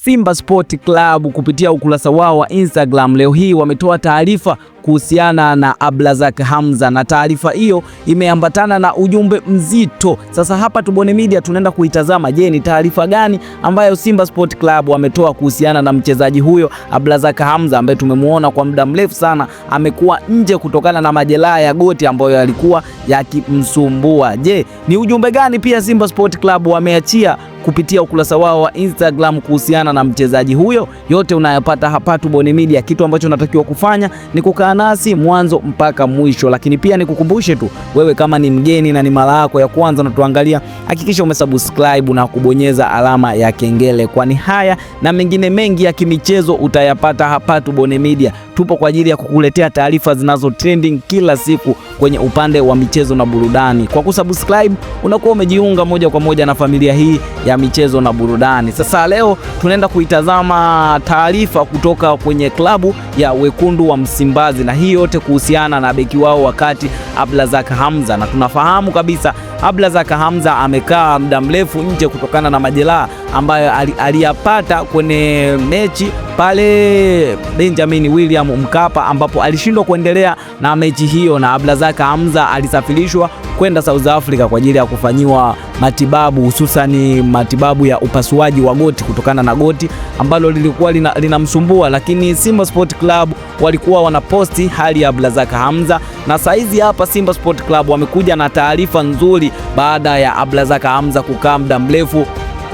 Simba Sport Club kupitia ukurasa wao wa Instagram leo hii wametoa taarifa kuhusiana na Abdrazak Hamza, na taarifa hiyo imeambatana na ujumbe mzito. Sasa hapa Tubone Media tunaenda kuitazama, je, ni taarifa gani ambayo Simba Sport Club wametoa kuhusiana na mchezaji huyo Abdrazak Hamza ambaye tumemuona kwa muda mrefu sana amekuwa nje kutokana na majeraha ya goti ambayo yalikuwa yakimsumbua. Je, ni ujumbe gani pia Simba Sport Club wameachia kupitia ukurasa wao wa Instagram kuhusiana na mchezaji huyo? Yote unayapata hapa Tubone Media. Kitu ambacho unatakiwa kufanya ni kukaa nasi mwanzo mpaka mwisho, lakini pia nikukumbushe tu, wewe kama ni mgeni na ni mara yako ya kwanza unatuangalia, hakikisha umesubscribe na kubonyeza alama ya kengele, kwani haya na mengine mengi ya kimichezo utayapata hapa Tubone Media. Tupo kwa ajili ya kukuletea taarifa zinazo trending kila siku kwenye upande wa michezo na burudani. Kwa kusubscribe unakuwa umejiunga moja kwa moja na familia hii ya michezo na burudani. Sasa leo tunaenda kuitazama taarifa kutoka kwenye klabu ya Wekundu wa Msimbazi, na hii yote kuhusiana na beki wao wakati Abdrazak Hamza, na tunafahamu kabisa Abdrazak Hamza amekaa muda mrefu nje kutokana na majeraha ambayo aliyapata kwenye mechi pale Benjamin William Mkapa, ambapo alishindwa kuendelea na mechi hiyo, na Abdrazak Hamza alisafirishwa kwenda South Africa kwa ajili ya kufanyiwa matibabu, hususan matibabu ya upasuaji wa goti kutokana na goti ambalo lilikuwa linamsumbua. Lakini Simba Sport Club walikuwa wanaposti hali ya Abdrazak Hamza, na saizi hapa Simba Sport Club wamekuja na taarifa nzuri baada ya Abdrazak Hamza kukaa muda mrefu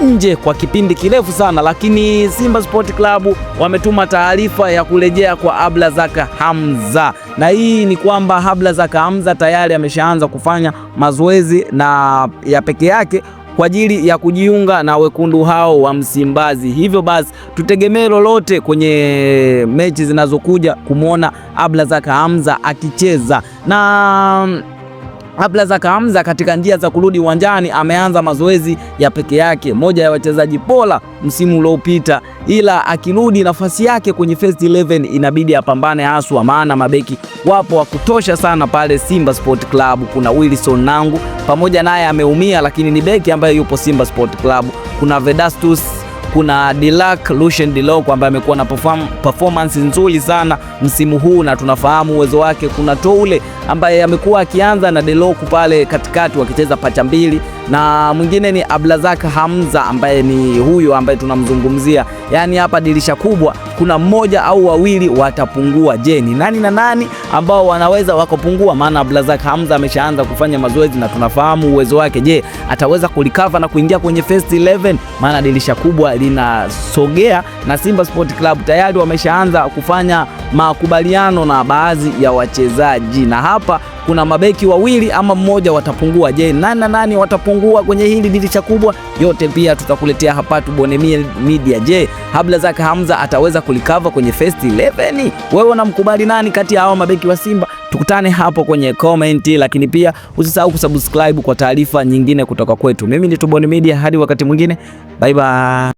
nje kwa kipindi kirefu sana, lakini Simba Sport Club wametuma taarifa ya kurejea kwa Abdrazak Hamza, na hii ni kwamba Abdrazak Hamza tayari ameshaanza kufanya mazoezi na ya peke yake kwa ajili ya kujiunga na wekundu hao wa Msimbazi. Hivyo basi tutegemee lolote kwenye mechi zinazokuja kumuona Abdrazak Hamza akicheza. Na Abdrazak Hamza katika njia za kurudi uwanjani ameanza mazoezi ya peke yake, moja ya wachezaji bora msimu uliopita, ila akirudi nafasi yake kwenye first 11 inabidi apambane haswa, maana mabeki wapo wa kutosha sana pale Simba Sport Club. Kuna Wilson Nangu pamoja naye ameumia, lakini ni beki ambaye yupo Simba Sport Club. Kuna Vedastus, kuna Dilak Lucien Dilok ambaye amekuwa na performance nzuri sana msimu huu na tunafahamu uwezo wake. Kuna Toule ambaye amekuwa akianza na Dilok pale katikati wakicheza pacha mbili, na mwingine ni Abdrazak Hamza ambaye ni huyo ambaye tunamzungumzia. Yani hapa dirisha kubwa kuna mmoja au wawili watapungua. Je, ni nani na nani ambao wanaweza wakapungua? Maana Abdrazak Hamza ameshaanza kufanya mazoezi na tunafahamu uwezo wake. Je, ataweza kulikava na kuingia kwenye first 11? Maana dirisha kubwa linasogea na Simba Sport Club tayari wameshaanza kufanya makubaliano na baadhi ya wachezaji, na hapa kuna mabeki wawili ama mmoja watapungua. Je, nani na nani watapungua kwenye hili dirisha kubwa? Yote pia tutakuletea hapa Tubone Media. Je, Abdrazak Hamza ataweza kulikava kwenye first 11? Wewe unamkubali nani kati ya hao mabeki wa Simba? Tukutane hapo kwenye comment, lakini pia usisahau kusubscribe kwa taarifa nyingine kutoka kwetu. Mimi ni Tubone Media, hadi wakati mwingine, bye bye.